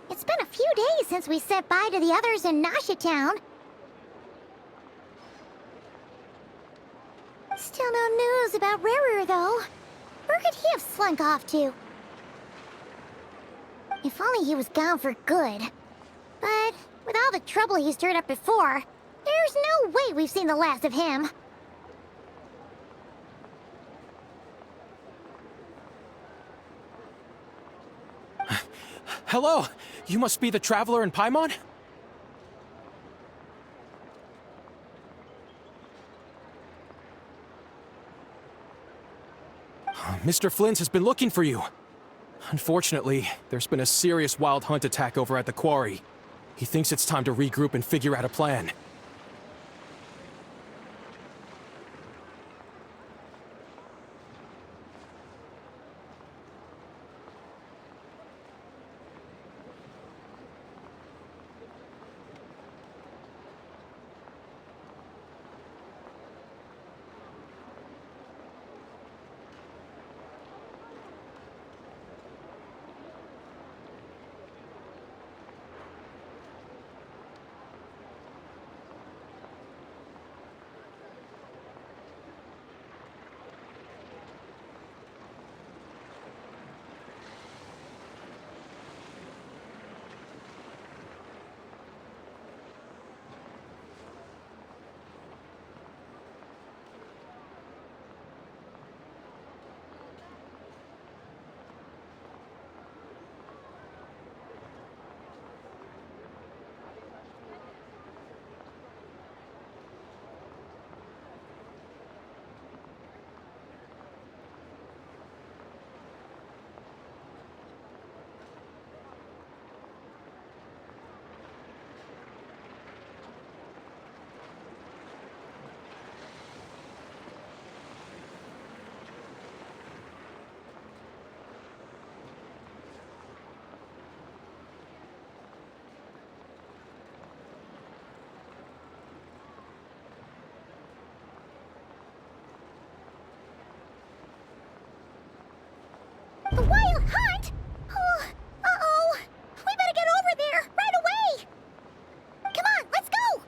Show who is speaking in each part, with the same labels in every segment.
Speaker 1: It's been a few days since we said bye to the others in Nasha Town. Still no news about Rarer, though. Where could he have slunk off to? If only he was gone for good. But with all the trouble he stirred up before, there's no way we've seen the last of him.
Speaker 2: Hello! You must be the traveler in Paimon? Mr. Flint has been looking for you. Unfortunately, there's been a serious wild hunt attack over at the quarry. He thinks it's time to regroup and figure out a plan.
Speaker 1: The Wild Hunt? Oh, uh-oh. We better get over there, right away! Come on, let's go!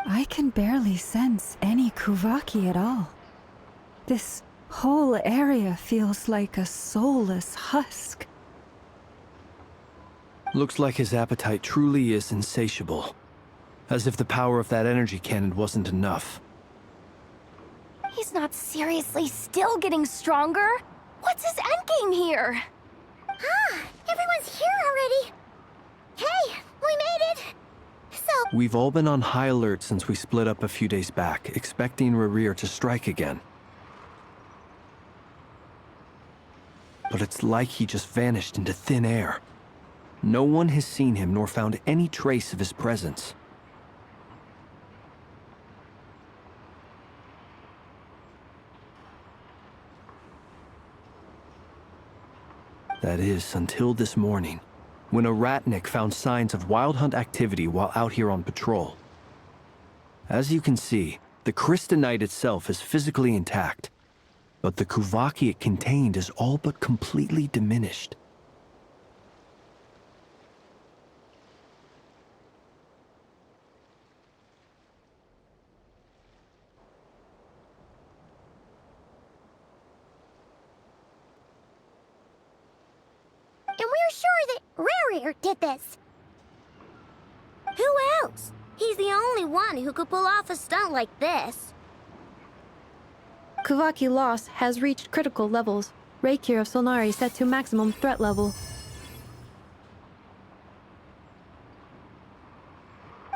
Speaker 3: I can barely sense any Kuvaki at all. This Whole area feels like a soulless husk.
Speaker 4: Looks like his appetite truly is insatiable. As if the power of that energy cannon wasn't enough.
Speaker 1: He's not seriously still getting stronger? What's his endgame here? Ah, everyone's here already. Hey, we made it. So...
Speaker 4: We've all been on high alert since we split up a few days back, expecting Rerir to strike again. But it's like he just vanished into thin air. No one has seen him nor found any trace of his presence. That is, until this morning, when a ratnik found signs of wild hunt activity while out here on patrol. As you can see, the crystalline itself is physically intact, but the Kuvaki it contained is all but completely diminished.
Speaker 1: And we're sure that Rerir did this. Who else? He's the only one who could pull off a stunt like this.
Speaker 5: Kuvaki loss has reached critical levels. Reikir of Solnari set to maximum threat level.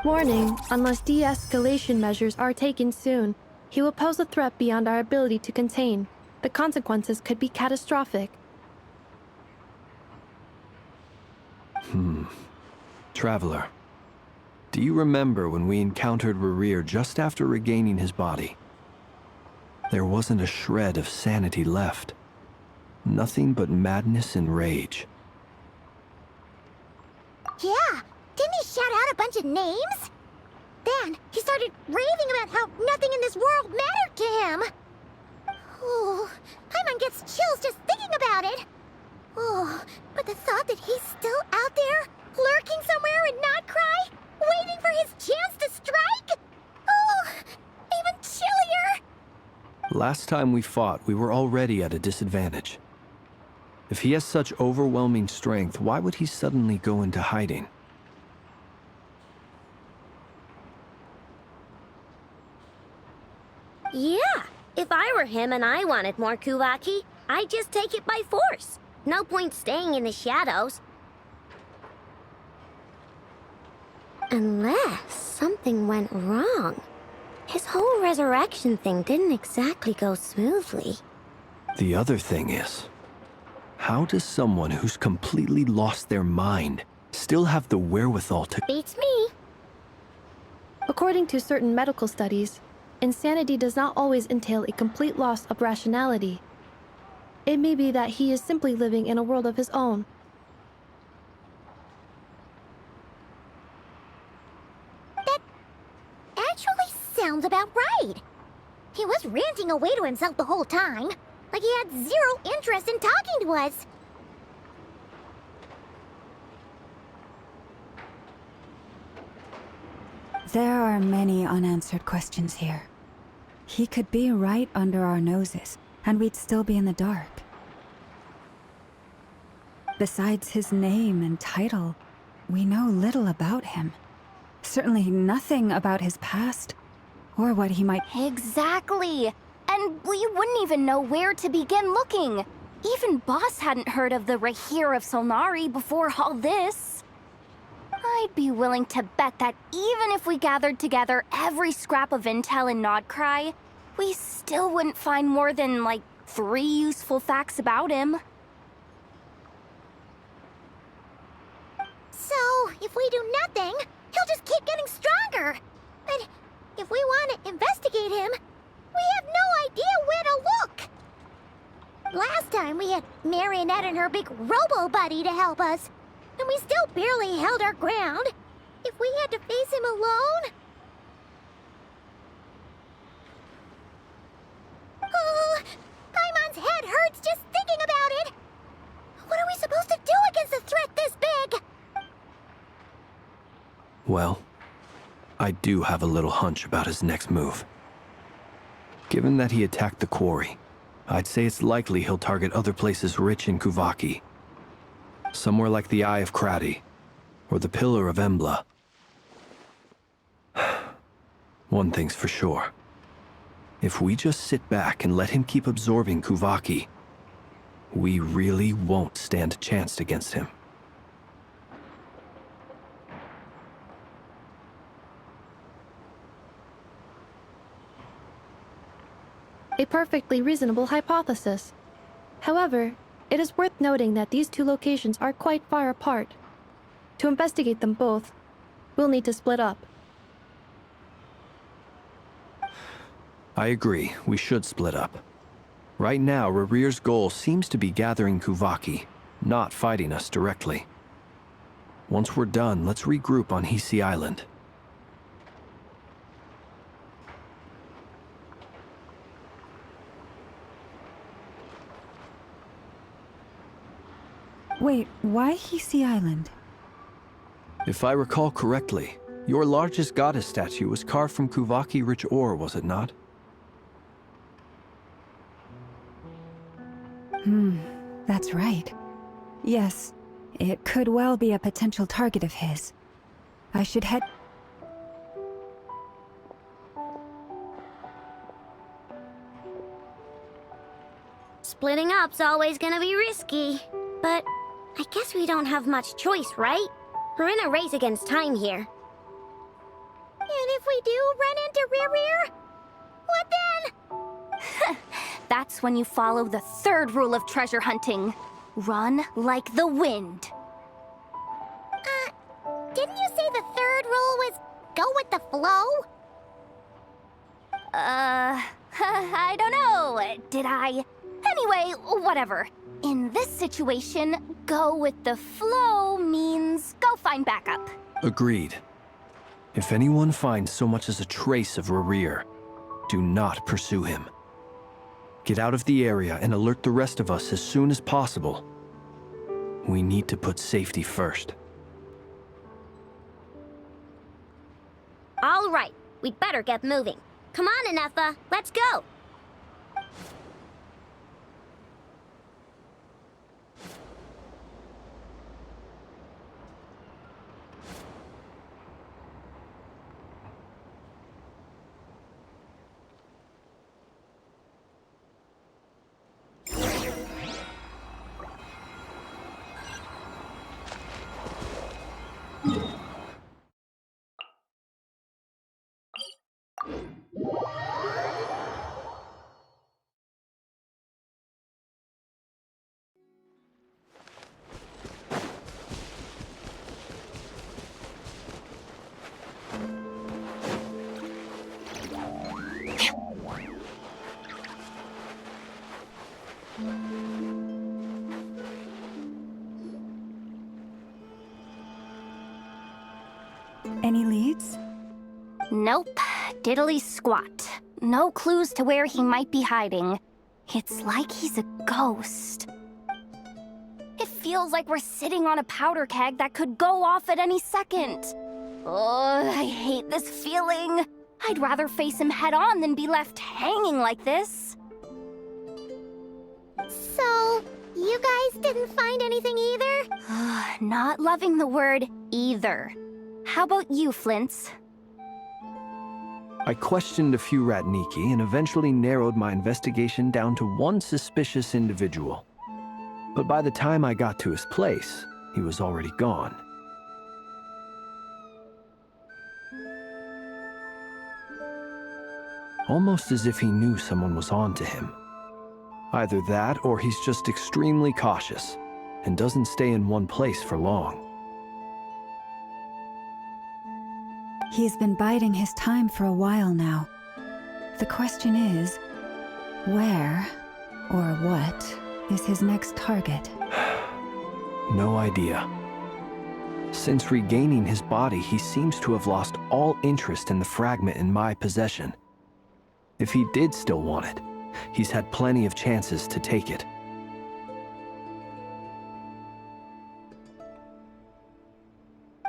Speaker 5: Warning, unless de-escalation measures are taken soon, he will pose a threat beyond our ability to contain. The consequences could be catastrophic.
Speaker 4: Traveler, do you remember when we encountered Rerir just after regaining his body? There wasn't a shred of sanity left. Nothing but madness and rage.
Speaker 1: Yeah, didn't he shout out a bunch of names? Then he started raving about how nothing in this world mattered to him. Oh, Paimon gets chills just thinking about it. Oh, but the thought that he's still out there, lurking somewhere in Nod-krai, waiting for his chance to strike? Oh, even chillier.
Speaker 4: Last time we fought, we were already at a disadvantage. If he has such overwhelming strength, why would he suddenly go into hiding?
Speaker 1: Yeah, if I were him and I wanted more Kuvaki, I'd just take it by force. No point staying in the shadows. Unless something went wrong. His whole resurrection thing didn't exactly go smoothly.
Speaker 4: The other thing is, how does someone who's completely lost their mind still have the wherewithal to...
Speaker 1: Beats me.
Speaker 5: According to certain medical studies, insanity does not always entail a complete loss of rationality. It may be that he is simply living in a world of his own.
Speaker 1: That actually sounds about right. He was ranting away to himself the whole time, like he had zero interest in talking to us.
Speaker 3: There are many unanswered questions here. He could be right under our noses, and we'd still be in the dark. Besides his name and title, we know little about him. Certainly nothing about his past, or what he might...
Speaker 1: Exactly. And we wouldn't even know where to begin looking. Even Boss hadn't heard of the Reir of Solnari before all this. I'd be willing to bet that even if we gathered together every scrap of intel in Nod-krai, we still wouldn't find more than, like, 3 useful facts about him. So, if we do nothing, he'll just keep getting stronger. But if we want to investigate him, we have no idea where to look. Last time we had Marionette and her big robo-buddy to help us, and we still barely held our ground. If we had to face him alone... Oh, Paimon's head hurts just thinking about it. What are we supposed to do against a threat this big?
Speaker 4: Well, I do have a little hunch about his next move. Given that he attacked the quarry, I'd say it's likely he'll target other places rich in Kuvaki. Somewhere like the Eye of Krati, or the Pillar of Embla. One thing's for sure. If we just sit back and let him keep absorbing Kuvaki, we really won't stand a chance against him.
Speaker 5: A perfectly reasonable hypothesis. However, it is worth noting that these two locations are quite far apart. To investigate them both, we'll need to split up.
Speaker 4: I agree, we should split up. Right now, Rarir's goal seems to be gathering Kuvaki, not fighting us directly. Once we're done, let's regroup on Hisi Island.
Speaker 3: Wait, why Hisi Island?
Speaker 4: If I recall correctly, your largest goddess statue was carved from Kuvaki-rich ore, was it not?
Speaker 3: That's right. Yes, it could well be a potential target of his. I should head...
Speaker 1: Splitting up's always gonna be risky. But I guess we don't have much choice, right? We're in a race against time here. And if we do run into Rarir, what then?
Speaker 6: That's when you follow the third rule of treasure hunting. Run like the wind.
Speaker 1: Didn't you say the third rule was go with the flow?
Speaker 6: I don't know. Did I? Anyway, whatever. In this situation, go with the flow means go find backup.
Speaker 4: Agreed. If anyone finds so much as a trace of Rarir, do not pursue him. Get out of the area and alert the rest of us as soon as possible. We need to put safety first.
Speaker 1: All right, we'd better get moving. Come on, Anefa, let's go.
Speaker 3: Any leads?
Speaker 6: Nope. Diddly squat. No clues to where he might be hiding. It's like he's a ghost. It feels like we're sitting on a powder keg that could go off at any second. Oh, I hate this feeling. I'd rather face him head on than be left hanging like this.
Speaker 1: So, you guys didn't find anything either?
Speaker 6: Not loving the word either. How about you, Flints?
Speaker 4: I questioned a few Ratniki and eventually narrowed my investigation down to one suspicious individual. But by the time I got to his place, he was already gone. Almost as if he knew someone was on to him. Either that, or he's just extremely cautious and doesn't stay in one place for long.
Speaker 3: He's been biding his time for a while now. The question is, where or what is his next target?
Speaker 4: No idea. Since regaining his body, he seems to have lost all interest in the fragment in my possession. If he did still want it, he's had plenty of chances to take it.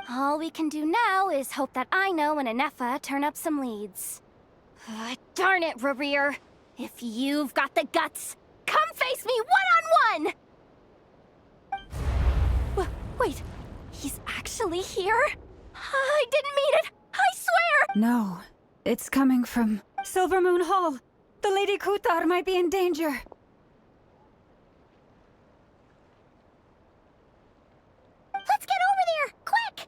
Speaker 6: All we can do now is hope that Aino and Anefa turn up some leads. Darn it, Rarir! If you've got the guts, face me one-on-one! Wait, he's actually here? I didn't mean it! I swear!
Speaker 3: No, it's coming from Silver Moon Hall. The Lady Kutar might be in danger.
Speaker 1: Let's get over there, quick!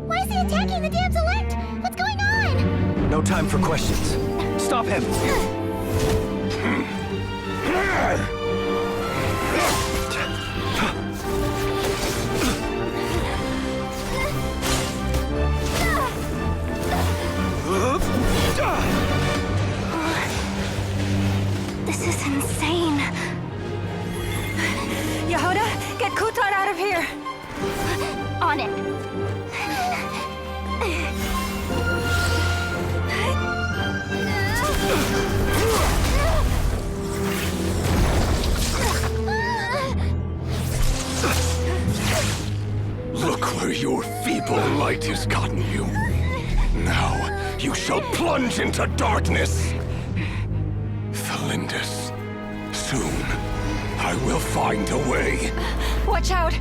Speaker 1: Why is he attacking the damsel elect? What's going on?
Speaker 4: No time for questions. Stop him!
Speaker 6: This is insane.
Speaker 3: Yehuda, get Kutar out of here!
Speaker 6: On it.
Speaker 7: Look where your feeble light has gotten you. Now, you shall plunge into darkness. Felindus, soon, I will find a way.
Speaker 3: Watch out!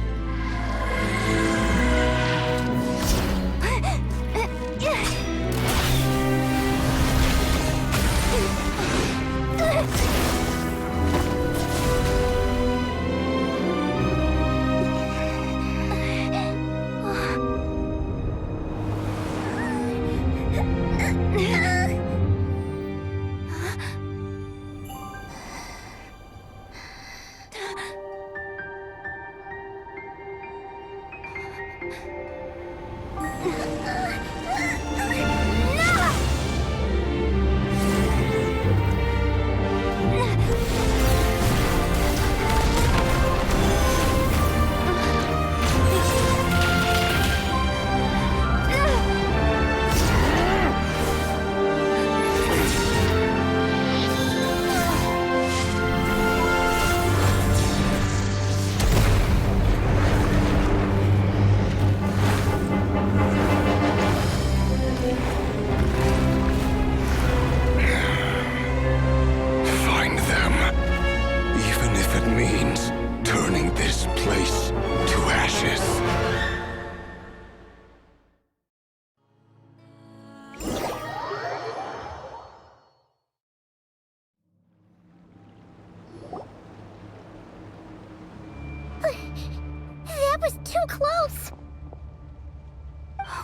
Speaker 1: That was too close!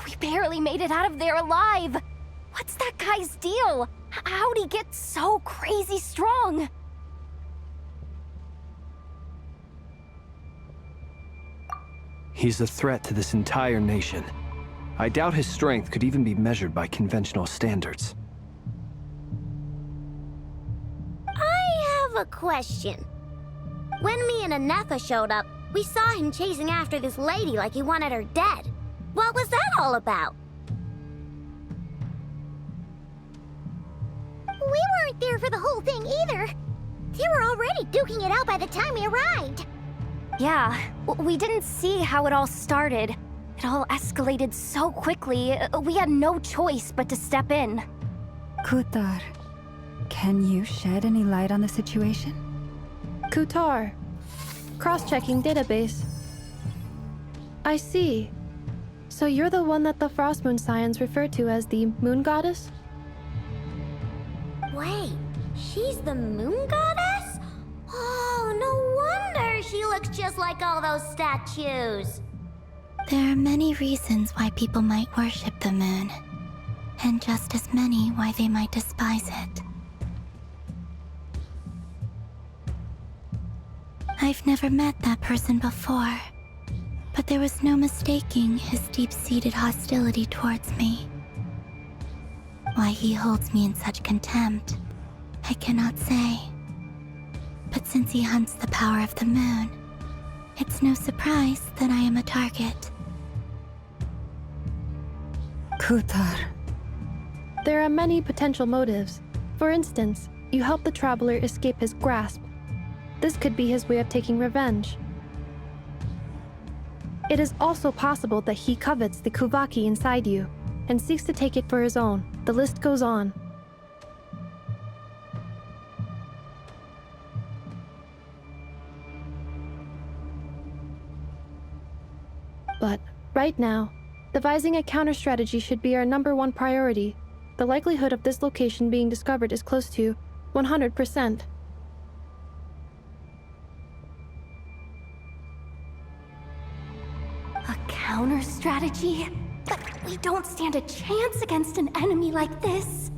Speaker 6: We barely made it out of there alive. What's that guy's deal? How'd he get so crazy strong?
Speaker 4: He's a threat to this entire nation. I doubt his strength could even be measured by conventional standards.
Speaker 1: I have a question. When me and Anetha showed up, we saw him chasing after this lady like he wanted her dead. What was that all about? We weren't there for the whole thing either. They were already duking it out by the time we arrived.
Speaker 6: Yeah, we didn't see how it all started. It all escalated so quickly, we had no choice but to step in.
Speaker 3: Kutar, can you shed any light on the situation?
Speaker 5: Kutar. Cross-checking database. I see. So you're the one that the Frost Moon Scions refer to as the Moon Goddess?
Speaker 1: Wait, she's the moon goddess? Oh, no wonder she looks just like all those statues.
Speaker 8: There are many reasons why people might worship the moon, and just as many why they might despise it. I've never met that person before, but there was no mistaking his deep-seated hostility towards me. Why he holds me in such contempt, I cannot say. But since he hunts the power of the moon, it's no surprise that I am a target.
Speaker 3: Kutar.
Speaker 5: There are many potential motives. For instance, you help the traveler escape his grasp. This could be his way of taking revenge. It is also possible that he covets the Kuvaki inside you and seeks to take it for his own. The list goes on. But right now, devising a counter-strategy should be our #1 priority. The likelihood of this location being discovered is close to 100%.
Speaker 6: A counter-strategy? But we don't stand a chance against an enemy like this.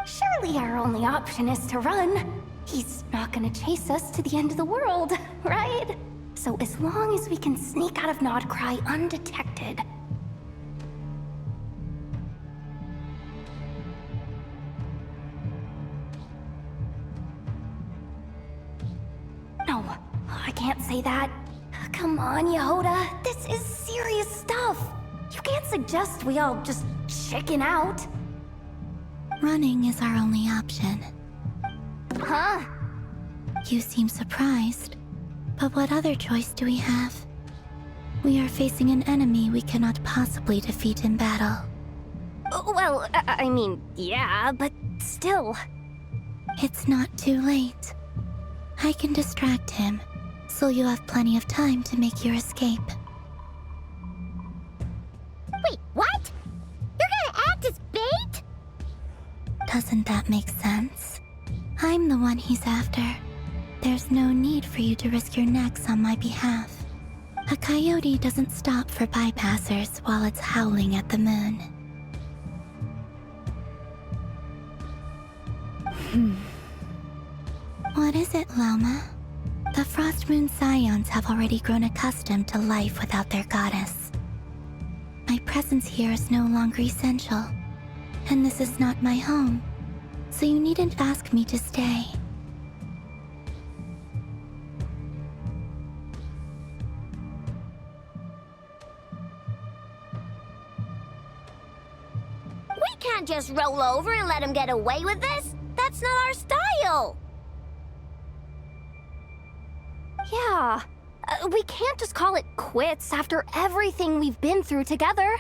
Speaker 6: Surely our only option is to run. He's not gonna chase us to the end of the world, right? So as long as we can sneak out of Nod-krai undetected. No, I can't say that. Come on, Yehoda. This is serious stuff. You can't suggest we all just chicken out.
Speaker 8: Running is our only option.
Speaker 6: Huh?
Speaker 8: You seem surprised. But what other choice do we have? We are facing an enemy we cannot possibly defeat in battle.
Speaker 6: Well, I mean, yeah, but still.
Speaker 8: It's not too late. I can distract him, so you have plenty of time to make your escape.
Speaker 1: Wait, what? You're gonna act as bait?
Speaker 8: Doesn't that make sense? I'm the one he's after. There's no need for you to risk your necks on my behalf. A coyote doesn't stop for bypassers while it's howling at the moon. What is it, Loma? The Frost Moon Scions have already grown accustomed to life without their goddess. My presence here is no longer essential, and this is not my home, so you needn't ask me to stay.
Speaker 1: We can't just roll over and let him get away with this. That's not our style.
Speaker 6: Yeah. We can't just call it quits after everything we've been through together.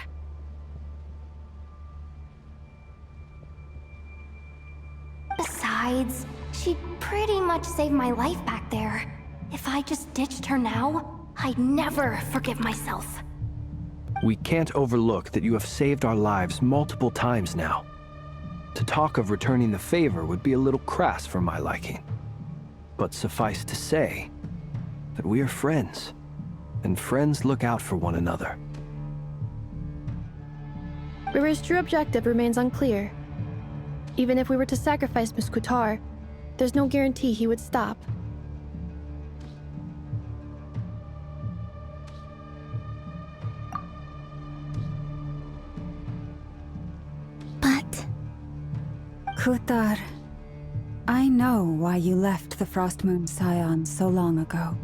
Speaker 6: Besides, she pretty much saved my life back there. If I just ditched her now, I'd never forgive myself.
Speaker 4: We can't overlook that you have saved our lives multiple times now. To talk of returning the favor would be a little crass for my liking. But suffice to say that we are friends, and friends look out for one another.
Speaker 5: River's true objective remains unclear. Even if we were to sacrifice Miss Kutar, there's no guarantee he would stop.
Speaker 8: But...
Speaker 3: Kutar, I know why you left the Frost Moon Scions so long ago.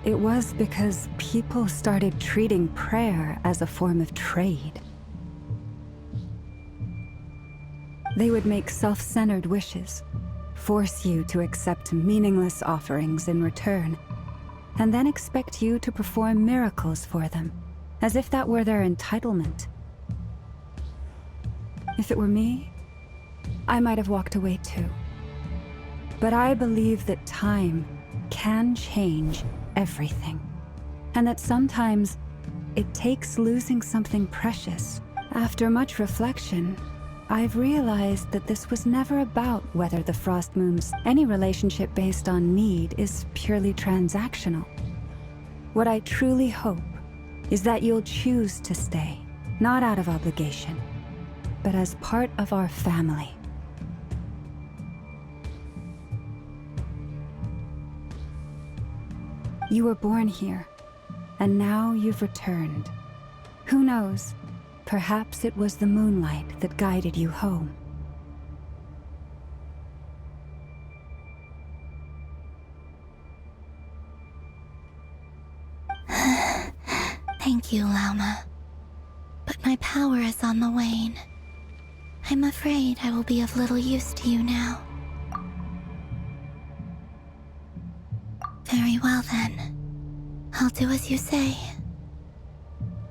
Speaker 3: It was because people started treating prayer as a form of trade. They would make self-centered wishes, force you to accept meaningless offerings in return, and then expect you to perform miracles for them, as if that were their entitlement. If it were me, I might have walked away too. But I believe that time can change everything, and that sometimes it takes losing something precious. After much reflection, I've realized that this was never about whether the Frost Moon's any relationship based on need is purely transactional. What I truly hope is that you'll choose to stay, not out of obligation, but as part of our family. You were born here, And now you've returned. Who knows? Perhaps it was the moonlight that guided you home.
Speaker 8: Thank you, Lauma. But my power is on the wane. I'm afraid I will be of little use to you now. Very well then. I'll do as you say.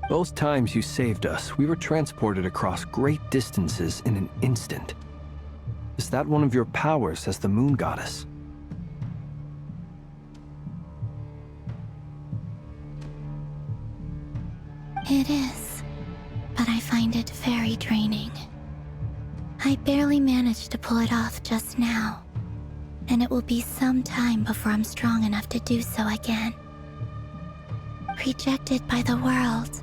Speaker 4: Both times you saved us, we were transported across great distances in an instant. Is that one of your powers as the moon goddess?
Speaker 8: It is, but I find it very draining. I barely managed to pull it off just now, and it will be some time before I'm strong enough to do so again. Rejected by the world,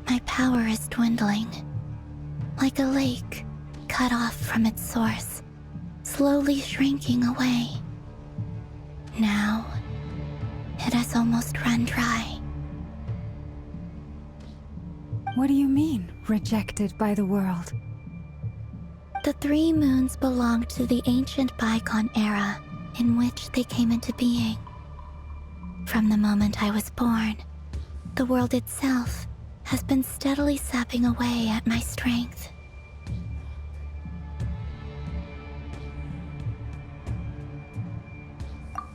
Speaker 8: my power is dwindling. Like a lake cut off from its source, slowly shrinking away. Now, it has almost run dry.
Speaker 3: What do you mean, rejected by the world?
Speaker 8: The 3 moons belonged to the ancient bygone era in which they came into being. From the moment I was born, the world itself has been steadily sapping away at my strength.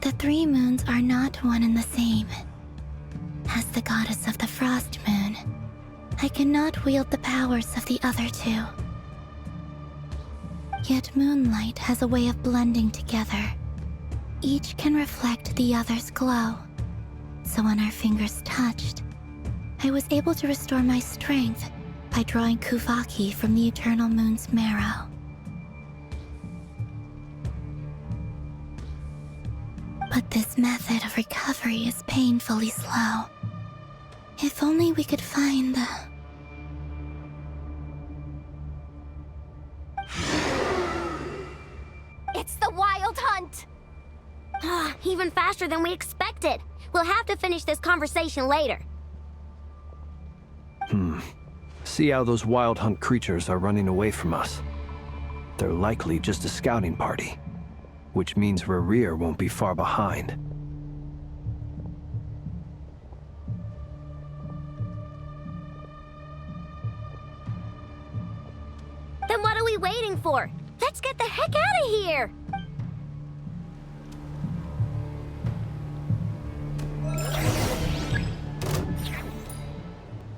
Speaker 8: The 3 moons are not one and the same. As the goddess of the Frost Moon, I cannot wield the powers of the other 2. Yet moonlight has a way of blending together. Each can reflect the other's glow. So when our fingers touched, I was able to restore my strength by drawing Kuvaki from the eternal moon's marrow. But this method of recovery is painfully slow. If only we could find the...
Speaker 1: It's the Wild Hunt! Even faster than we expected. We'll have to finish this conversation later.
Speaker 4: See how those Wild Hunt creatures are running away from us. They're likely just a scouting party, which means Rerir won't be far behind.
Speaker 1: Then what are we waiting for? Let's get the heck out of here!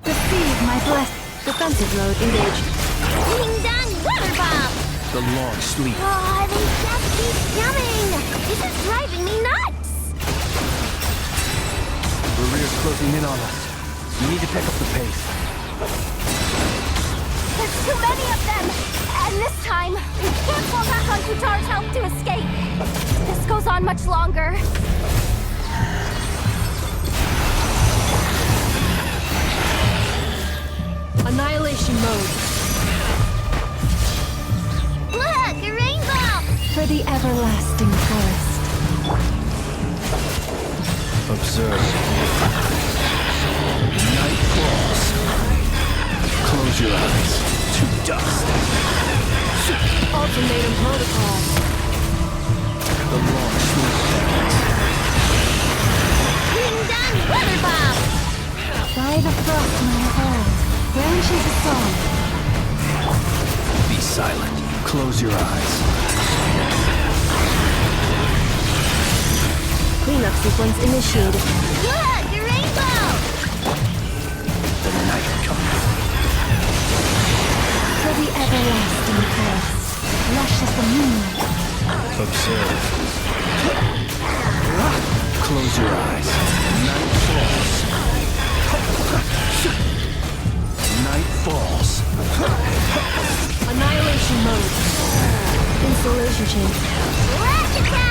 Speaker 3: Receive my blessing.
Speaker 5: Defensive mode engaged.
Speaker 1: Ding dong, water bomb!
Speaker 4: The long sleep.
Speaker 1: Oh, they just keep coming! This is driving me nuts!
Speaker 4: Rerir's closing in on us. We need to pick up the pace.
Speaker 1: There's too many of them! And this time, we can't fall back on Kutar's help to escape! This goes on much longer.
Speaker 5: Annihilation mode.
Speaker 1: Look, a rainbow!
Speaker 3: For the everlasting forest.
Speaker 4: Observe. Night falls. Close your eyes to dust.
Speaker 5: Ultimatum protocol.
Speaker 4: The long sleep ends.
Speaker 1: Ding dong, water bomb!
Speaker 3: By the frost moon of old, branches a song.
Speaker 4: Be silent. Close your eyes.
Speaker 5: Cleanup sequence initiated.
Speaker 1: Look, a rainbow!
Speaker 4: The night comes.
Speaker 3: For the everlasting forest, lush as the moonlight.
Speaker 4: Observe. Close your eyes. Night falls. Night falls.
Speaker 5: Annihilation mode. Installation chamber.
Speaker 1: Flash attack!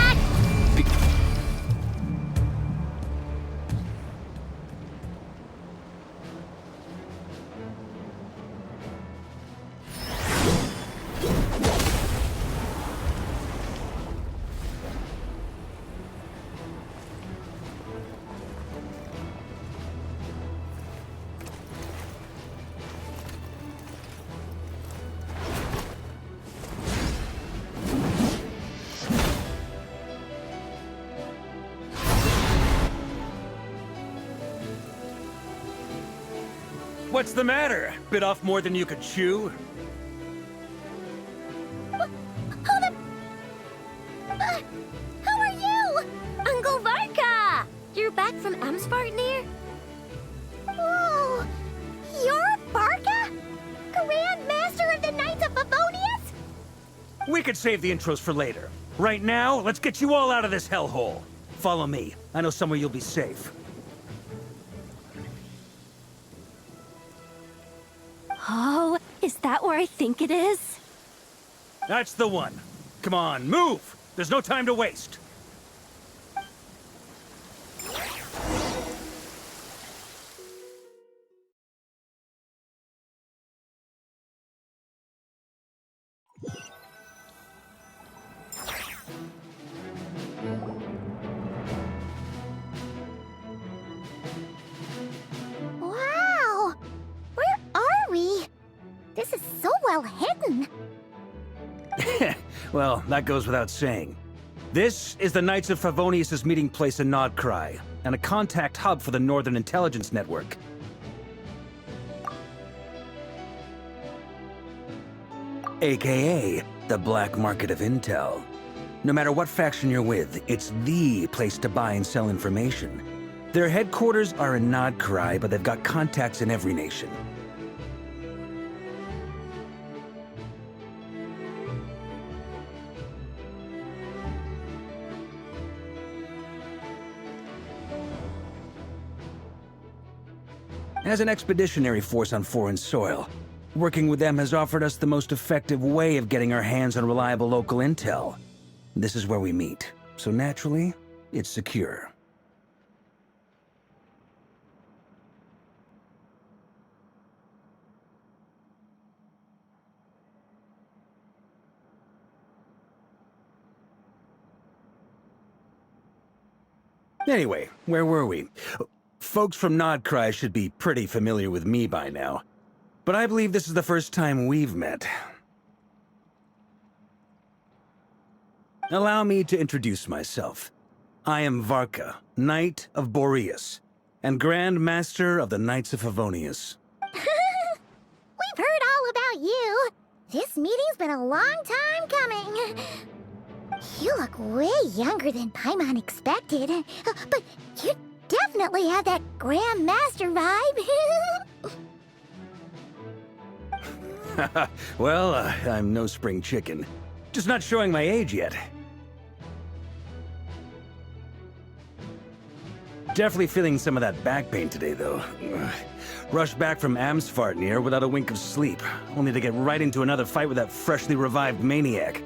Speaker 9: What's the matter? Bit off more than you could chew?
Speaker 1: Who are you? Uncle Varka! You're back from Amsvartnir? Whoa! You're Varka? Grand Master of the Knights of Favonius?
Speaker 9: We could save the intros for later. Right now, let's get you all out of this hellhole. Follow me. I know somewhere you'll be safe.
Speaker 6: Oh, is that where I think it is?
Speaker 9: That's the one. Come on, move! There's no time to waste.
Speaker 1: Wow! Where are we? This is so well hidden.
Speaker 9: Well, that goes without saying. This is the Knights of Favonius' meeting place in Nod-krai, and a contact hub for the Northern Intelligence Network. AKA, the black market of intel. No matter what faction you're with, it's the place to buy and sell information. Their headquarters are in Nod-krai, but they've got contacts in every nation. As an expeditionary force on foreign soil, working with them has offered us the most effective way of getting our hands on reliable local intel. This is where we meet, so naturally, it's secure. Anyway, where were we? Folks from Nod-krai should be pretty familiar with me by now. But I believe this is the first time we've met. Allow me to introduce myself. I am Varka, Knight of Boreas, and Grand Master of the Knights of Favonius.
Speaker 1: We've heard all about you. This meeting's been a long time coming. You look way younger than Paimon expected, but you definitely have that Grand Master vibe.
Speaker 9: Well, I'm no spring chicken. Just not showing my age yet. Definitely feeling some of that back pain today, though. Rushed back from Amsvartnir without a wink of sleep, only to get right into another fight with that freshly revived maniac.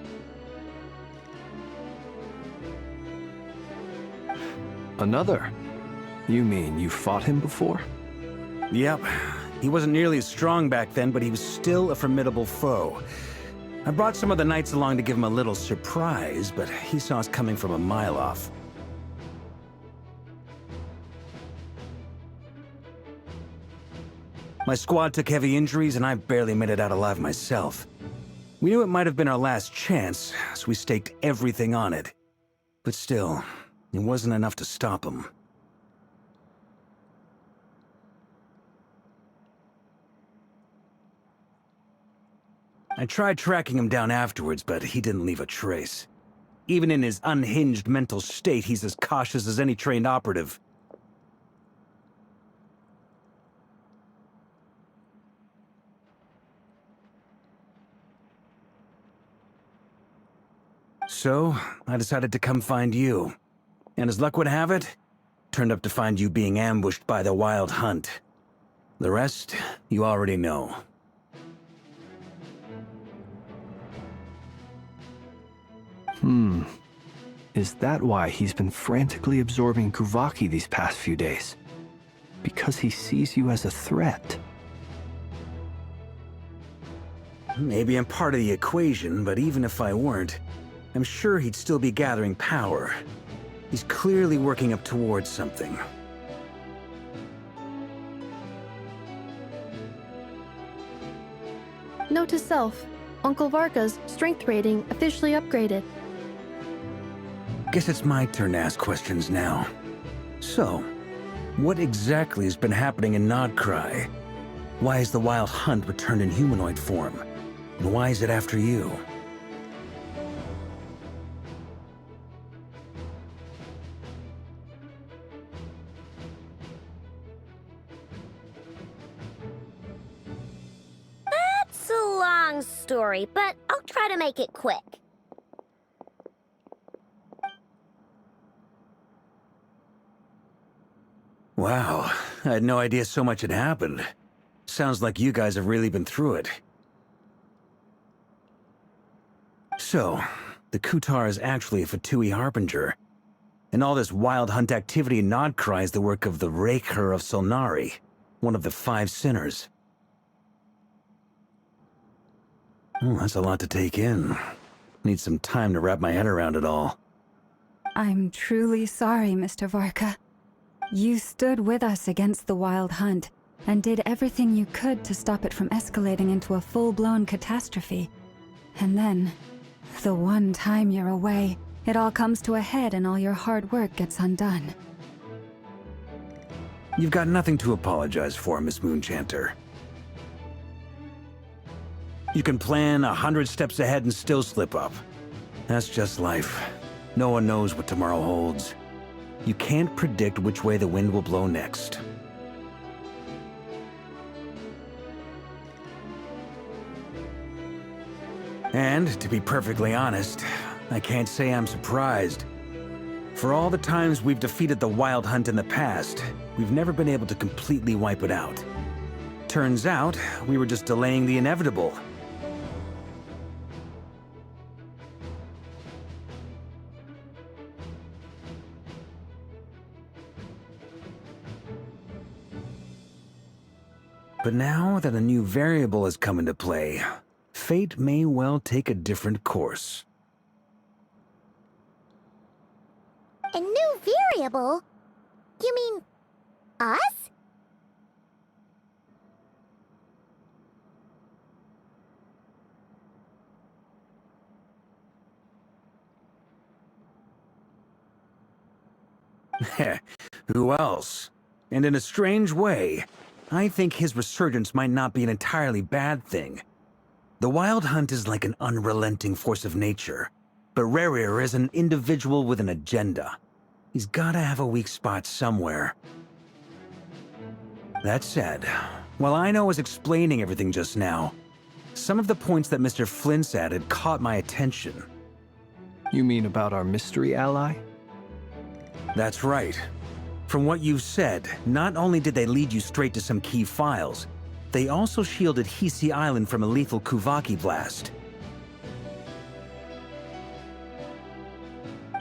Speaker 4: Another? You mean you fought him before?
Speaker 9: Yep. He wasn't nearly as strong back then, but he was still a formidable foe. I brought some of the knights along to give him a little surprise, but he saw us coming from a mile off. My squad took heavy injuries, and I barely made it out alive myself. We knew it might have been our last chance, so we staked everything on it. But still, it wasn't enough to stop him. I tried tracking him down afterwards, but he didn't leave a trace. Even in his unhinged mental state, he's as cautious as any trained operative. So, I decided to come find you. And as luck would have it, turned up to find you being ambushed by the Wild Hunt. The rest, you already know.
Speaker 4: Is that why he's been frantically absorbing Kuvaki these past few days? Because he sees you as a threat?
Speaker 9: Maybe I'm part of the equation, but even if I weren't, I'm sure he'd still be gathering power. He's clearly working up towards something.
Speaker 5: Note to self, Uncle Varka's strength rating officially upgraded.
Speaker 9: Guess it's my turn to ask questions now. So, what exactly has been happening in Nod-krai? Why is the Wild Hunt returned in humanoid form? And why is it after you?
Speaker 1: It's a long story, but I'll try to make it quick.
Speaker 9: Wow, I had no idea so much had happened. Sounds like you guys have really been through it. So, the Kutar is actually a Fatui Harbinger. And all this Wild Hunt activity in Nod-krai is the work of the Raker of Solnari, one of the 5 sinners. Oh, that's a lot to take in. Need some time to wrap my head around it all.
Speaker 3: I'm truly sorry, Mr. Varka. You stood with us against the Wild Hunt, and did everything you could to stop it from escalating into a full-blown catastrophe. And then, the one time you're away, it all comes to a head and all your hard work gets undone.
Speaker 9: You've got nothing to apologize for, Miss Moonchanter. You can plan 100 steps ahead and still slip up. That's just life. No one knows what tomorrow holds. You can't predict which way the wind will blow next. And, to be perfectly honest, I can't say I'm surprised. For all the times we've defeated the Wild Hunt in the past, we've never been able to completely wipe it out. Turns out, we were just delaying the inevitable. But now that a new variable has come into play, fate may well take a different course.
Speaker 1: A new variable? You mean us?
Speaker 9: Who else? And in a strange way, I think his resurgence might not be an entirely bad thing. The Wild Hunt is like an unrelenting force of nature, but Rerir is an individual with an agenda. He's gotta have a weak spot somewhere. That said, while I was explaining everything just now, some of the points that Mr. Flint's added caught my attention.
Speaker 4: You mean about our mystery ally?
Speaker 9: That's right. From what you've said, not only did they lead you straight to some key files, they also shielded Hisi Island from a lethal Kuvaki blast.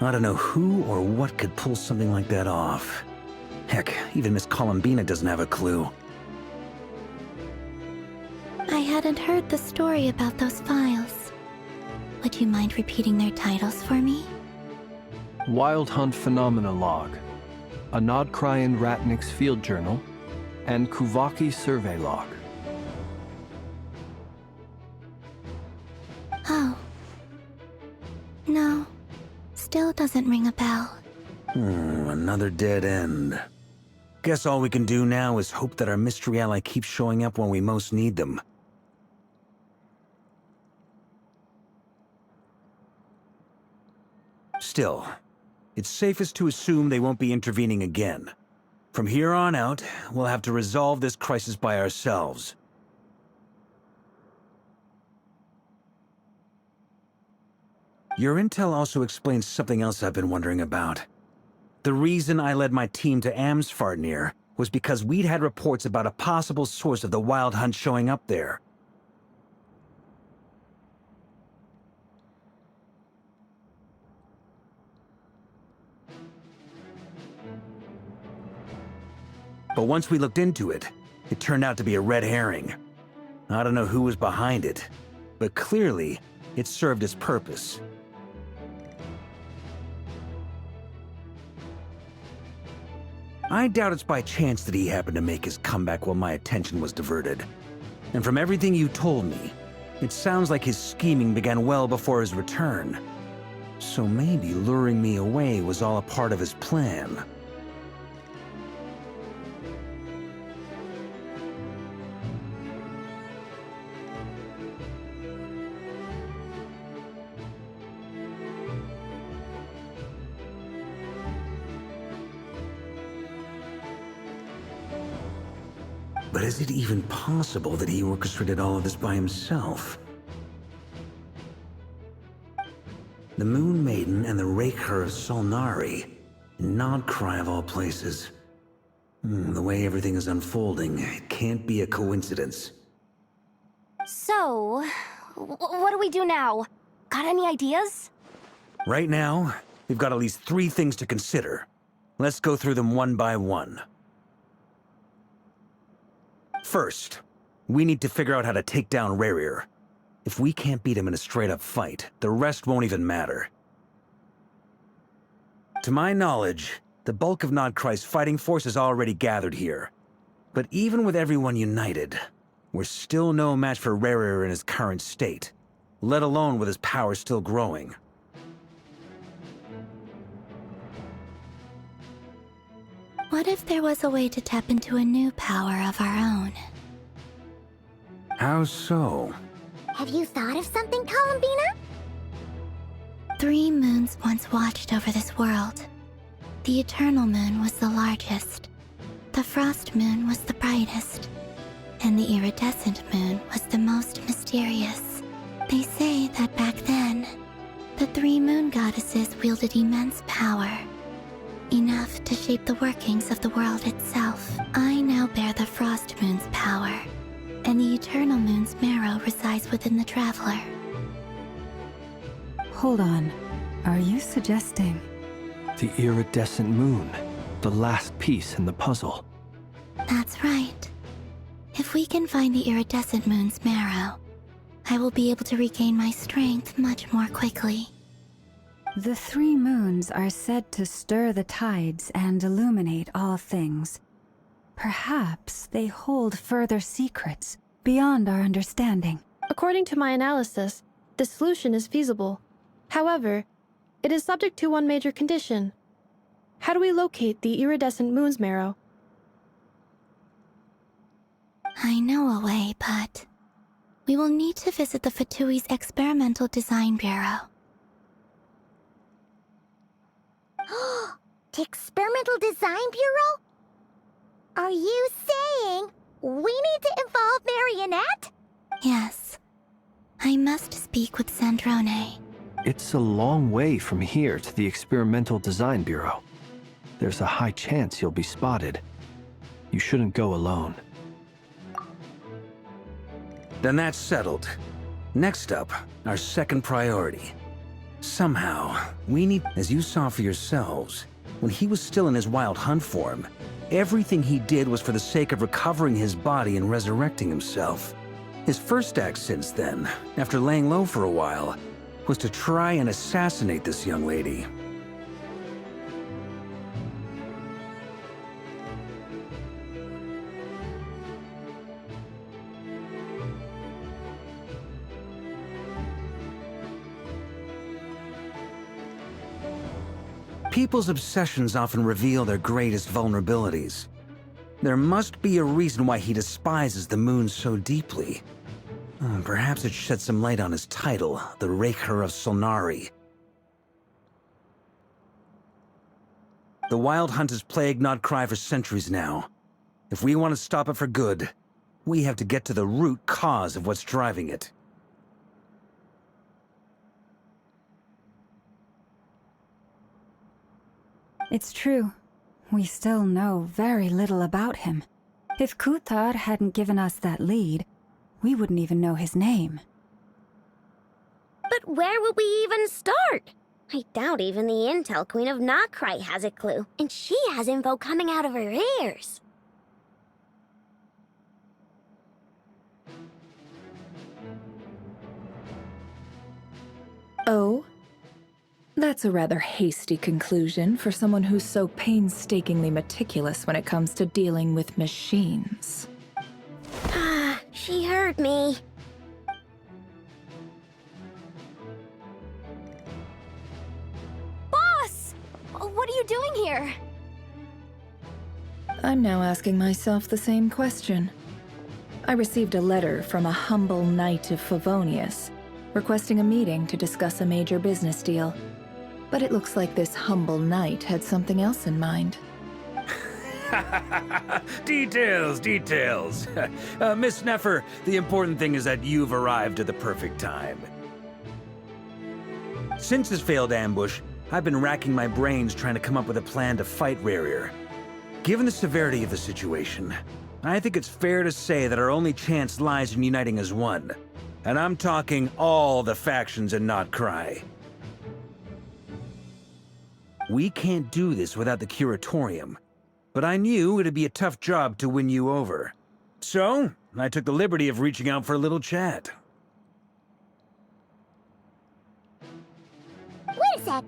Speaker 9: I don't know who or what could pull something like that off. Heck, even Miss Columbina doesn't have a clue.
Speaker 8: I hadn't heard the story about those files. Would you mind repeating their titles for me?
Speaker 4: Wild Hunt Phenomena Log, a Nod-krai Ratnik's Field Journal, and Kuvaki Survey Log.
Speaker 8: Oh. No. Still doesn't ring a bell.
Speaker 9: Another dead end. Guess all we can do now is hope that our mystery ally keeps showing up when we most need them. Still, it's safest to assume they won't be intervening again. From here on out, we'll have to resolve this crisis by ourselves. Your intel also explains something else I've been wondering about. The reason I led my team to Amsfarnir was because we'd had reports about a possible source of the Wild Hunt showing up there. But once we looked into it, it turned out to be a red herring. I don't know who was behind it, but clearly, it served its purpose. I doubt it's by chance that he happened to make his comeback while my attention was diverted. And from everything you told me, it sounds like his scheming began well before his return. So maybe luring me away was all a part of his plan. But is it even possible that he orchestrated all of this by himself? The Moon Maiden and the Raker of Solnari. Nod-krai of all places. The way everything is unfolding, it can't be a coincidence.
Speaker 6: So, what do we do now? Got any ideas?
Speaker 9: Right now, we've got at least 3 things to consider. Let's go through them one by one. First, we need to figure out how to take down Rerir. If we can't beat him in a straight-up fight, the rest won't even matter. To my knowledge, the bulk of Nod-krai's fighting force is already gathered here. But even with everyone united, we're still no match for Rerir in his current state, let alone with his power still growing.
Speaker 8: What if there was a way to tap into a new power of our own?
Speaker 9: How so?
Speaker 1: Have you thought of something, Columbina?
Speaker 8: 3 moons once watched over this world. The Eternal Moon was the largest. The Frost Moon was the brightest. And the Iridescent Moon was the most mysterious. They say that back then, the 3 moon goddesses wielded immense power. Enough to shape the workings of the world itself. I now bear the Frost Moon's power, and the Eternal Moon's marrow resides within the Traveler.
Speaker 3: Hold on. Are you suggesting?
Speaker 4: The iridescent moon, the last piece in the puzzle.
Speaker 8: That's right. If we can find the Iridescent Moon's marrow, I will be able to regain my strength much more quickly.
Speaker 3: The 3 moons are said to stir the tides and illuminate all things. Perhaps they hold further secrets beyond our understanding.
Speaker 5: According to my analysis, this solution is feasible. However, it is subject to one major condition. How do we locate the Iridescent Moon's marrow?
Speaker 8: I know a way, but we will need to visit the Fatui's Experimental Design Bureau.
Speaker 1: The Experimental Design Bureau? Are you saying we need to involve Marionette?
Speaker 8: Yes. I must speak with Sandrone.
Speaker 4: It's a long way from here to the Experimental Design Bureau. There's a high chance you'll be spotted. You shouldn't go alone.
Speaker 9: Then that's settled. Next up, our second priority. Somehow, we need, as you saw for yourselves, when he was still in his wild hunt form, everything he did was for the sake of recovering his body and resurrecting himself. His first act since then, after laying low for a while, was to try and assassinate this young lady. People's obsessions often reveal their greatest vulnerabilities. There must be a reason why he despises the moon so deeply. Perhaps it sheds some light on his title, the Raker of Solnari. The Wild Hunt has plagued Nod-krai for centuries now. If we want to stop it for good, we have to get to the root cause of what's driving it.
Speaker 3: It's true. We still know very little about him. If Kuthar hadn't given us that lead, we wouldn't even know his name.
Speaker 1: But where would we even start? I doubt even the Intel Queen of Nod-krai has a clue, and she has info coming out of her ears.
Speaker 10: Oh? That's a rather hasty conclusion for someone who's so painstakingly meticulous when it comes to dealing with machines.
Speaker 1: Ah, she heard me.
Speaker 6: Boss! What are you doing here?
Speaker 10: I'm now asking myself the same question. I received a letter from a humble knight of Favonius, requesting a meeting to discuss a major business deal. But it looks like this humble knight had something else in mind.
Speaker 9: Details, details. Miss Neffer, the important thing is that you've arrived at the perfect time. Since his failed ambush, I've been racking my brains trying to come up with a plan to fight Rarier. Given the severity of the situation, I think it's fair to say that our only chance lies in uniting as one. And I'm talking all the factions in Nod-krai. We can't do this without the Curatorium, but I knew it'd be a tough job to win you over. So, I took the liberty of reaching out for a little chat.
Speaker 1: Wait a sec.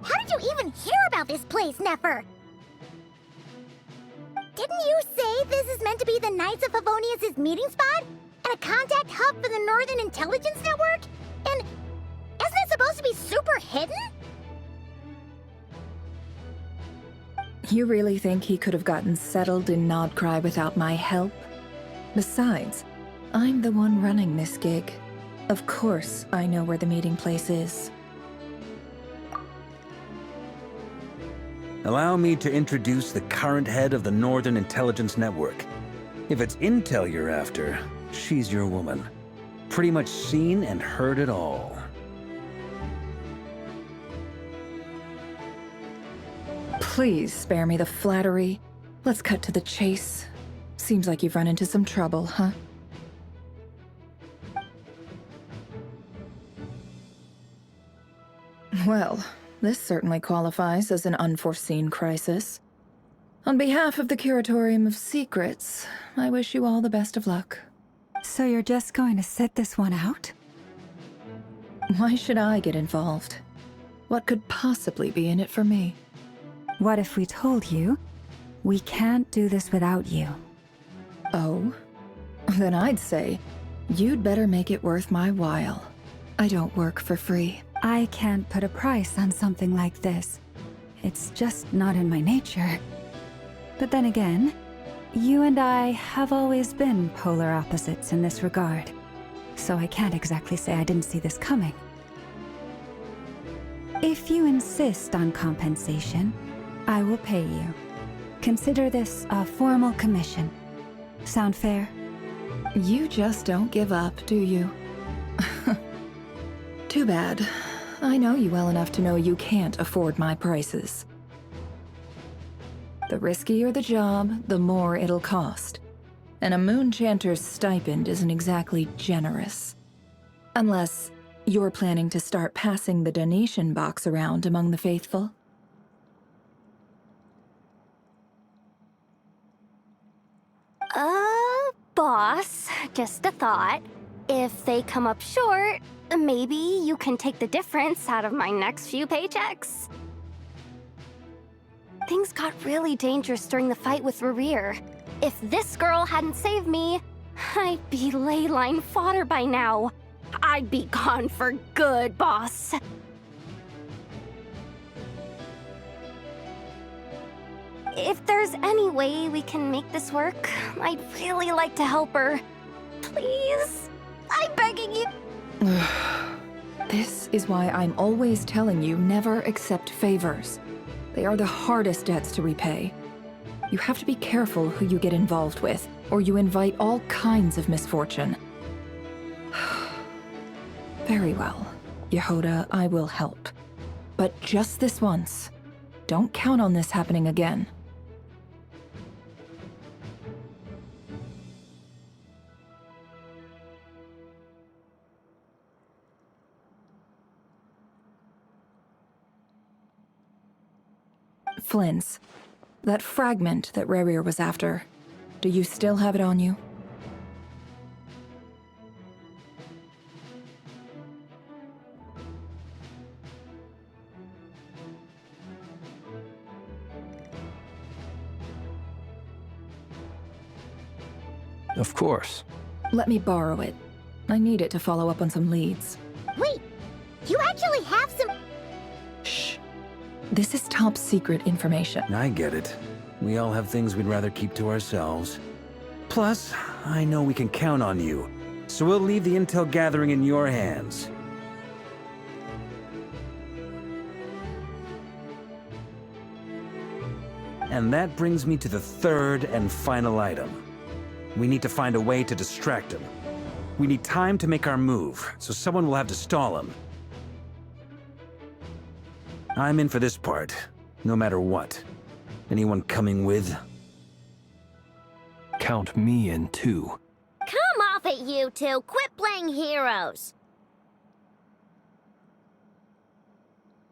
Speaker 1: How did you even hear about this place, Neffer? Didn't you say this is meant to be the Knights of Favonius' meeting spot? And a contact hub for the Northern Intelligence Network? And isn't it supposed to be super hidden?
Speaker 10: You really think he could have gotten settled in Nod-krai without my help? Besides, I'm the one running this gig. Of course I know where the meeting place is.
Speaker 9: Allow me to introduce the current head of the Northern Intelligence Network. If it's intel you're after, she's your woman. Pretty much seen and heard it all.
Speaker 10: Please spare me the flattery. Let's cut to the chase. Seems like you've run into some trouble, huh? Well, this certainly qualifies as an unforeseen crisis. On behalf of the Curatorium of Secrets, I wish you all the best of luck.
Speaker 3: So you're just going to sit this one out?
Speaker 10: Why should I get involved? What could possibly be in it for me?
Speaker 3: What if we told you we can't do this without you?
Speaker 10: Oh? Then I'd say you'd better make it worth my while. I don't work for free.
Speaker 3: I can't put a price on something like this. It's just not in my nature. But then again, you and I have always been polar opposites in this regard. So I can't exactly say I didn't see this coming. If you insist on compensation, I will pay you. Consider this a formal commission. Sound fair?
Speaker 10: You just don't give up, do you? Too bad. I know you well enough to know you can't afford my prices. The riskier the job, the more it'll cost. And a Moonchanter's stipend isn't exactly generous. Unless you're planning to start passing the donation box around among the faithful.
Speaker 6: Boss, just a thought. If they come up short, maybe you can take the difference out of my next few paychecks. Things got really dangerous during the fight with Rarier. If this girl hadn't saved me, I'd be ley line fodder by now. I'd be gone for good, boss. If there's any way we can make this work, I'd really like to help her. Please, I'm begging you.
Speaker 10: This is why I'm always telling you never accept favors. They are the hardest debts to repay. You have to be careful who you get involved with, or you invite all kinds of misfortune. Very well, Yehoda, I will help. But just this once. Don't count on this happening again. Flynn's. That fragment that Rarier was after. Do you still have it on you?
Speaker 4: Of course.
Speaker 10: Let me borrow it. I need it to follow up on some leads.
Speaker 1: Wait, you actually have some...
Speaker 10: Shh. This is top secret information.
Speaker 9: I get it. We all have things we'd rather keep to ourselves. Plus, I know we can count on you, so we'll leave the intel gathering in your hands. And that brings me to the third and final item. We need to find a way to distract him. We need time to make our move, so someone will have to stall him. I'm in for this part, no matter what. Anyone coming with?
Speaker 4: Count me in too.
Speaker 1: Come off it, you two! Quit playing heroes!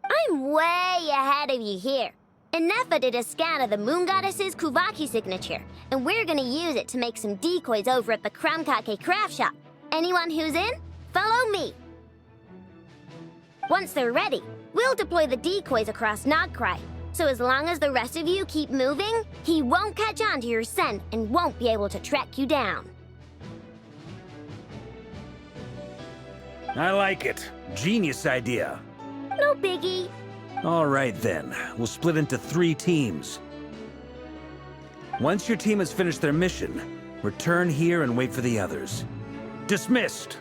Speaker 1: I'm way ahead of you here. Nefa did a scan of the moon goddess's Kuvaki signature, and we're gonna use it to make some decoys over at the Kramkake craft shop. Anyone who's in, follow me. Once they're ready, we'll deploy the decoys across Nod-krai. So as long as the rest of you keep moving, he won't catch on to your scent and won't be able to track you down.
Speaker 9: I like it. Genius idea.
Speaker 1: No biggie.
Speaker 9: All right then, we'll split into 3 teams. Once your team has finished their mission, return here and wait for the others. Dismissed!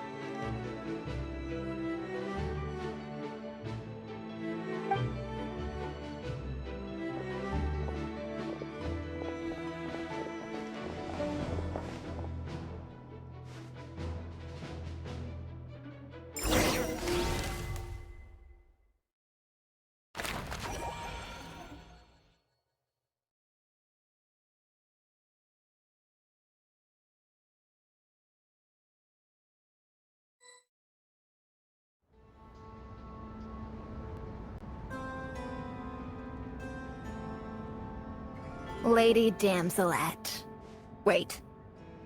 Speaker 11: Lady Damselette. Wait.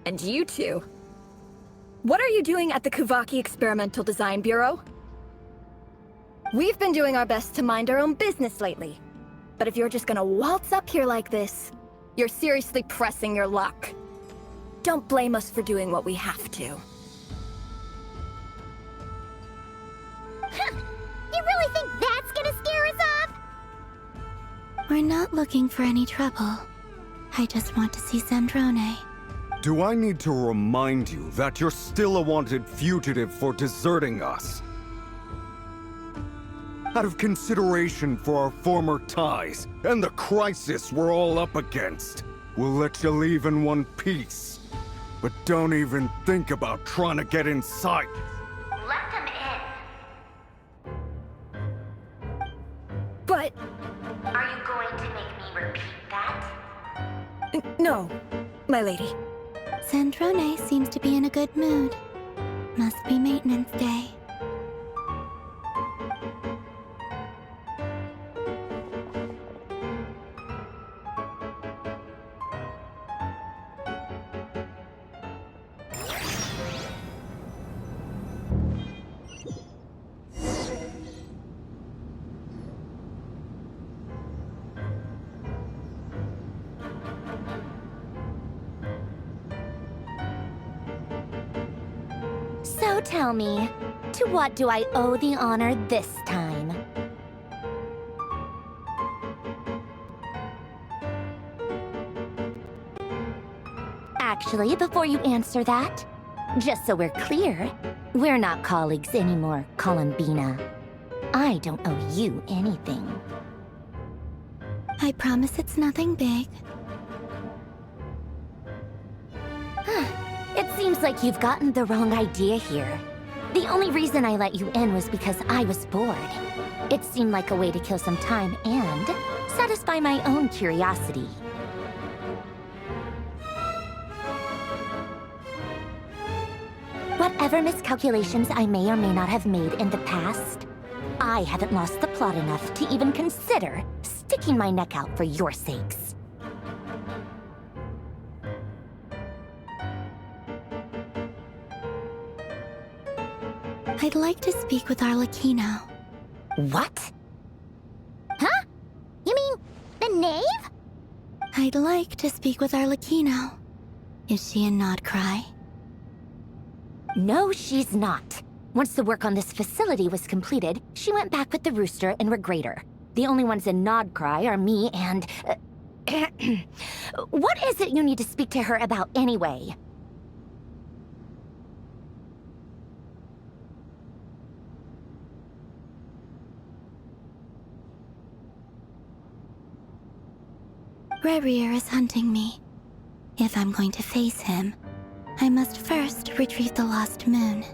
Speaker 11: And you two? What are you doing at the Kuvaki Experimental Design Bureau? We've been doing our best to mind our own business lately. But if you're just gonna waltz up here like this, you're seriously pressing your luck. Don't blame us for doing what we have to.
Speaker 1: You really think that's gonna scare us off?
Speaker 8: We're not looking for any trouble. I just want to see Sandrone.
Speaker 7: Do I need to remind you that you're still a wanted fugitive for deserting us? Out of consideration for our former ties and the crisis we're all up against, we'll let you leave in one piece. But don't even think about trying to get inside.
Speaker 1: Let them in.
Speaker 11: But...
Speaker 1: Are you going to make me repeat that?
Speaker 11: No, my lady.
Speaker 8: Sandrone seems to be in a good mood. Must be maintenance day.
Speaker 6: So tell me, to what do I owe the honor this time? Actually, before you answer that, just so we're clear, we're not colleagues anymore, Columbina. I don't owe you anything.
Speaker 8: I promise it's nothing big.
Speaker 6: It seems like you've gotten the wrong idea here. The only reason I let you in was because I was bored. It seemed like a way to kill some time and satisfy my own curiosity. Whatever miscalculations I may or may not have made in the past, I haven't lost the plot enough to even consider sticking my neck out for your sakes.
Speaker 8: I'd like to speak with Arlecchino.
Speaker 6: What?
Speaker 1: Huh? You mean the knave?
Speaker 8: I'd like to speak with Arlecchino. Is she in Nod-krai?
Speaker 6: No, she's not. Once the work on this facility was completed, she went back with the rooster and Regrator. The only ones in Nod-krai are me and... What is it you need to speak to her about anyway?
Speaker 8: Rerir is hunting me. If I'm going to face him, I must first retrieve the lost moon.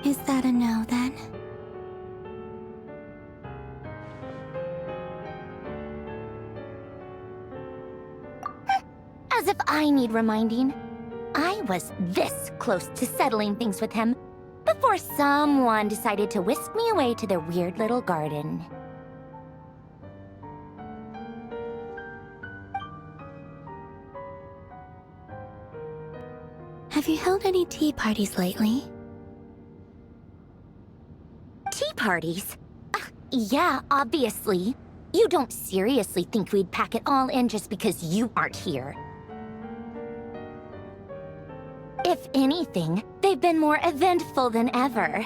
Speaker 8: Is that a no, then?
Speaker 6: As if I need reminding. I was this close to settling things with him before someone decided to whisk me away to their weird little garden.
Speaker 8: Have you held any tea parties lately?
Speaker 6: Tea parties? Yeah, obviously. You don't seriously think we'd pack it all in just because you aren't here. If anything, they've been more eventful than ever.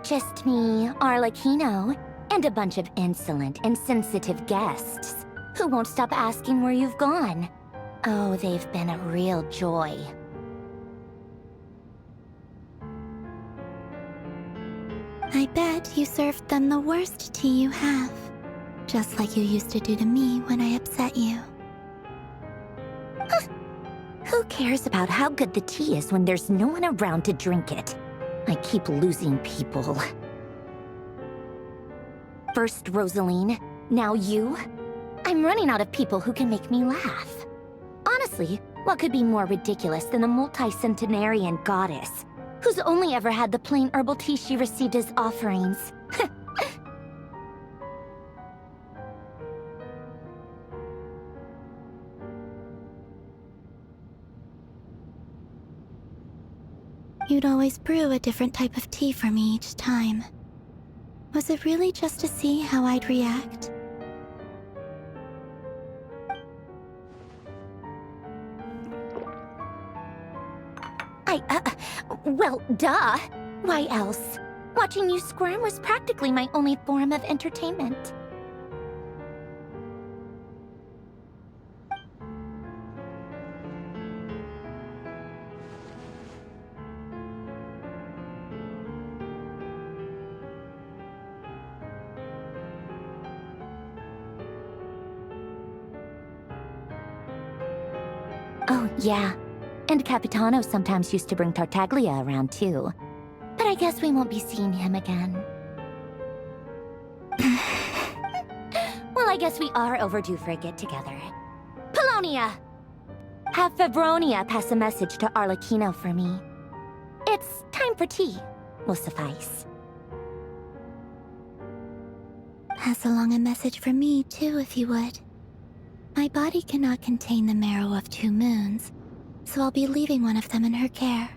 Speaker 6: Just me, Arlecchino, and a bunch of insolent and sensitive guests who won't stop asking where you've gone. Oh, they've been a real joy.
Speaker 8: I bet you served them the worst tea you have. Just like you used to do to me when I upset you.
Speaker 6: Who cares about how good the tea is when there's no one around to drink it? I keep losing people. First Rosaline, now you. I'm running out of people who can make me laugh. Honestly, what could be more ridiculous than a multi-centenarian goddess who's only ever had the plain herbal tea she received as offerings?
Speaker 8: You'd always brew a different type of tea for me each time. Was it really just to see how I'd react?
Speaker 6: Well, duh. Why else? Watching you squirm was practically my only form of entertainment. Oh, yeah. And Capitano sometimes used to bring Tartaglia around, too. But I guess we won't be seeing him again. Well, I guess we are overdue for a get-together. Polonia! Have Fabronia pass a message to Arlecchino for me. It's time for tea. Will suffice.
Speaker 8: Pass along a message for me, too, if you would. My body cannot contain the marrow of 2 moons, so I'll be leaving one of them in her care.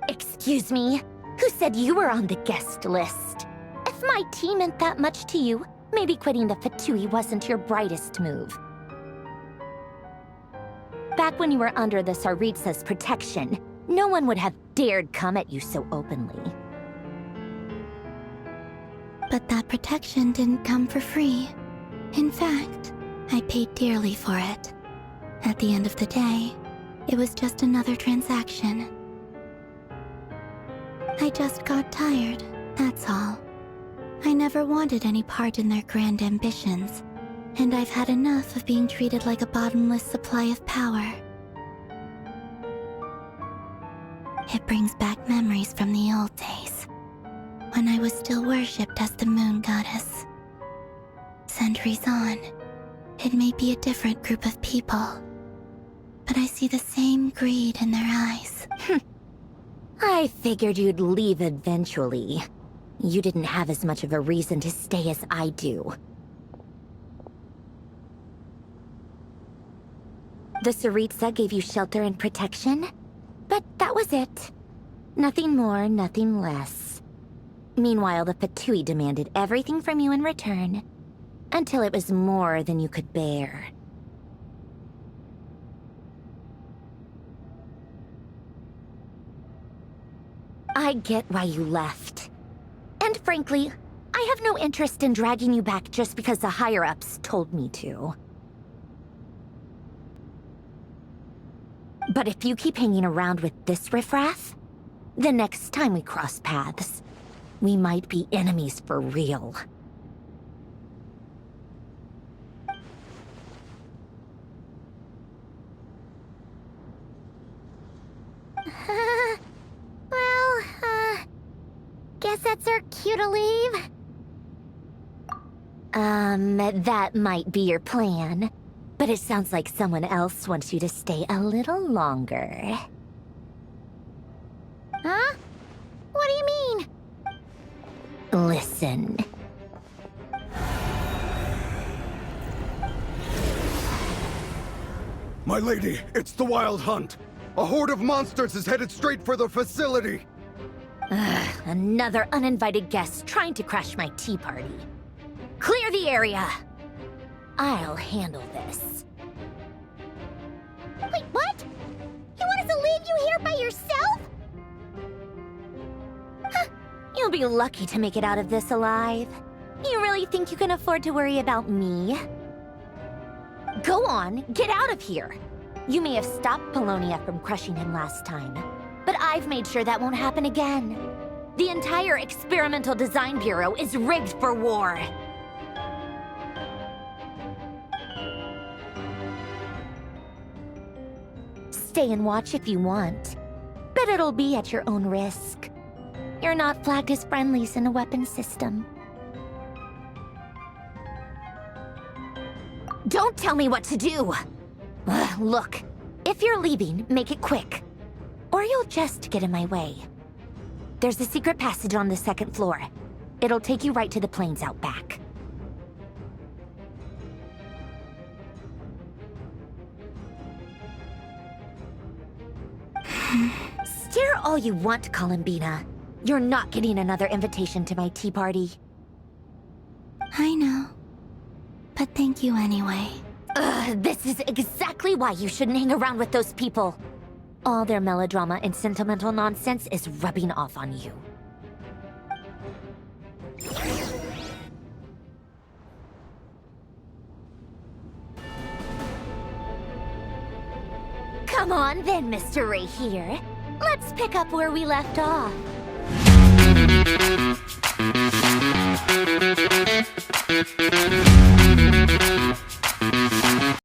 Speaker 6: Excuse me? Who said you were on the guest list? If my tea meant that much to you, maybe quitting the Fatui wasn't your brightest move. Back when you were under the Tsaritsa's protection, no one would have dared come at you so openly.
Speaker 8: But that protection didn't come for free. In fact, I paid dearly for it. At the end of the day, it was just another transaction. I just got tired, that's all. I never wanted any part in their grand ambitions, and I've had enough of being treated like a bottomless supply of power. It brings back memories from the old days, when I was still worshipped as the moon goddess. Centuries on, it may be a different group of people, but I see the same greed in their eyes.
Speaker 6: I figured you'd leave eventually. You didn't have as much of a reason to stay as I do. The Tsaritsa gave you shelter and protection, but that was it. Nothing more, nothing less. Meanwhile, the Fatui demanded everything from you in return. Until it was more than you could bear. I get why you left. And frankly, I have no interest in dragging you back just because the higher-ups told me to. But if you keep hanging around with this riffraff, the next time we cross paths, we might be enemies for real.
Speaker 1: Guess that's our cue to leave.
Speaker 6: That might be your plan. But it sounds like someone else wants you to stay a little longer.
Speaker 1: Huh? What do you mean?
Speaker 6: Listen.
Speaker 7: My lady, it's the Wild Hunt. A horde of monsters is headed straight for the facility.
Speaker 6: Another uninvited guest trying to crash my tea party. Clear the area. I'll handle this.
Speaker 1: Wait, what? You want us to leave you here by yourself?
Speaker 6: Huh. You'll be lucky to make it out of this alive. You really think you can afford to worry about me? Go on, get out of here. You may have stopped Polonia from crushing him last time, but I've made sure that won't happen again. The entire Experimental Design Bureau is rigged for war. Stay and watch if you want, but it'll be at your own risk. You're not flagged as friendlies in the weapons system. Don't tell me what to do! Look, if you're leaving, make it quick. Or you'll just get in my way. There's a secret passage on the second floor. It'll take you right to the plains out back. Stare all you want, Columbina. You're not getting another invitation to my tea party.
Speaker 8: I know. But thank you anyway.
Speaker 6: This is exactly why you shouldn't hang around with those people. All their melodrama and sentimental nonsense is rubbing off on you. Come on then, Mr. Ray here. Let's pick up where we left off.